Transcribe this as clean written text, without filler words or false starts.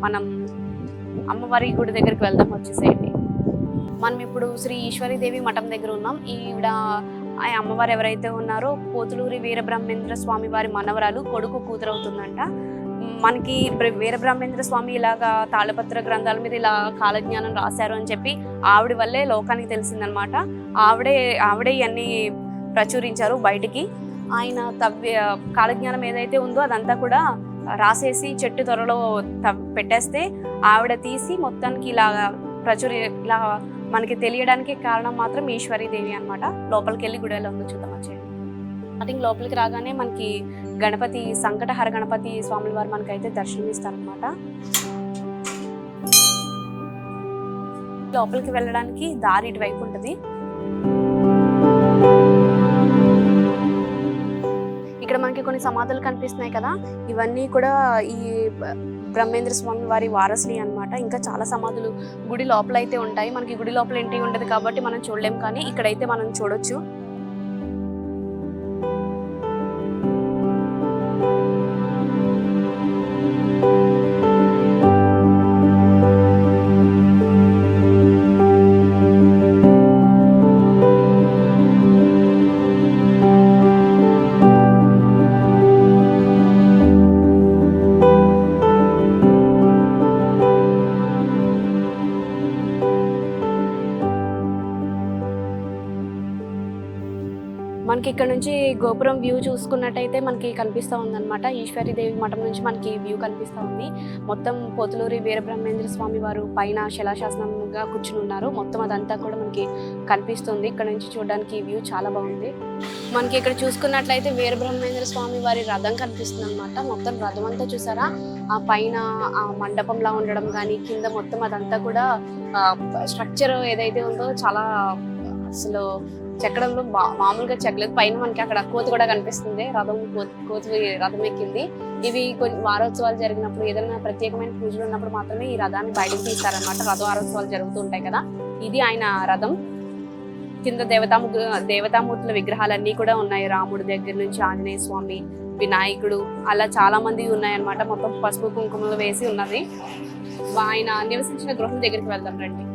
మనం అమ్మవారి గుడి దగ్గరికి వెళ్దాం, వచ్చేసేయండి. మనం ఇప్పుడు శ్రీ ఈశ్వరీదేవి మఠం దగ్గర ఉన్నాం. ఈవిడ ఆ అమ్మవారు ఎవరైతే ఉన్నారో పోతులూరి వీరబ్రహ్మేంద్ర స్వామి వారి మనవరాలు, కొడుకు కూతురవుతుందంట. మనకి వీరబ్రహ్మేంద్ర స్వామి ఇలాగా తాళపత్ర గ్రంథాల మీద ఇలా కాలజ్ఞానం రాశారు అని చెప్పి ఆవిడ వల్లే లోకానికి తెలిసిందనమాట. ఆవిడే ఇవన్నీ ప్రచురించారు బయటికి. ఆయన కాలజ్ఞానం ఏదైతే ఉందో అదంతా కూడా రాసేసి చెట్టు త్వరలో పెట్టేస్తే ఆవిడ తీసి మొత్తానికి ఇలా ఇలా మనకి తెలియడానికి కారణం మాత్రం ఈశ్వరీదేవి అనమాట. లోపలికి వెళ్ళి గుడిలో ఉందో చూద్దాం, వచ్చేయండి. స్టార్టింగ్ లోపలికి రాగానే మనకి గణపతి, సంకటహర గణపతి స్వాముల వారు మనకైతే దర్శనమిస్తారనమాట. లోపలికి వెళ్ళడానికి దారి ఇటువైపు ఉంటుంది. ఇక్కడ మనకి కొన్ని సమాధులు కనిపిస్తున్నాయి కదా, ఇవన్నీ కూడా ఈ బ్రహ్మేంద్ర స్వామి వారి వారసుని అనమాట. ఇంకా చాలా సమాధులు గుడి లోపల అయితే ఉంటాయి. మనకి గుడి లోపల ఏంటి ఉండదు కాబట్టి మనం చూడలేం, కానీ ఇక్కడైతే మనం చూడొచ్చు. మనకి ఇక్కడ నుంచి గోపురం వ్యూ చూసుకున్నట్టయితే మనకి కనిపిస్తూ ఉందన్నమాట. ఈశ్వరీదేవి మఠం నుంచి మనకి వ్యూ కనిపిస్తూ ఉంది. మొత్తం పోతులూరి వీరబ్రహ్మేంద్ర స్వామి వారు పైన శిలాశాసనంగా కూర్చుని ఉన్నారు. మొత్తం అదంతా కూడా మనకి కనిపిస్తుంది. ఇక్కడ నుంచి చూడడానికి వ్యూ చాలా బాగుంది. మనకి ఇక్కడ చూసుకున్నట్లయితే వీరబ్రహ్మేంద్ర స్వామి వారి రథం కనిపిస్తుంది అనమాట. మొత్తం రథం అంతా చూసారా, ఆ పైన ఆ మండపంలా ఉండడం కానీ కింద మొత్తం అదంతా కూడా స్ట్రక్చర్ ఏదైతే ఉందో చాలా అసలు చెక్కడంలో మామూలుగా చెక్కలేదు. పైన మనకి అక్కడ కోతి కూడా కనిపిస్తుంది. కోతి రథం ఎక్కింది. ఇవి కొన్ని వారోత్సవాలు జరిగినప్పుడు, ఏదైనా ప్రత్యేకమైన పూజలు ఉన్నప్పుడు మాత్రమే ఈ రథాన్ని బయటకు తీస్తారనమాట. రథ వారోత్సవాలు జరుగుతూ ఉంటాయి కదా. ఇది ఆయన రథం. కింద దేవతామూర్తుల విగ్రహాలన్నీ కూడా ఉన్నాయి. రాముడి దగ్గర నుంచి ఆంజనేయ స్వామి, వినాయకుడు, అలా చాలా మంది ఉన్నాయన్నమాట. మొత్తం పసుపు కుంకుమలు వేసి ఉన్నది. ఆయన నివసించిన గృహం దగ్గరికి వెళ్దాం రండి.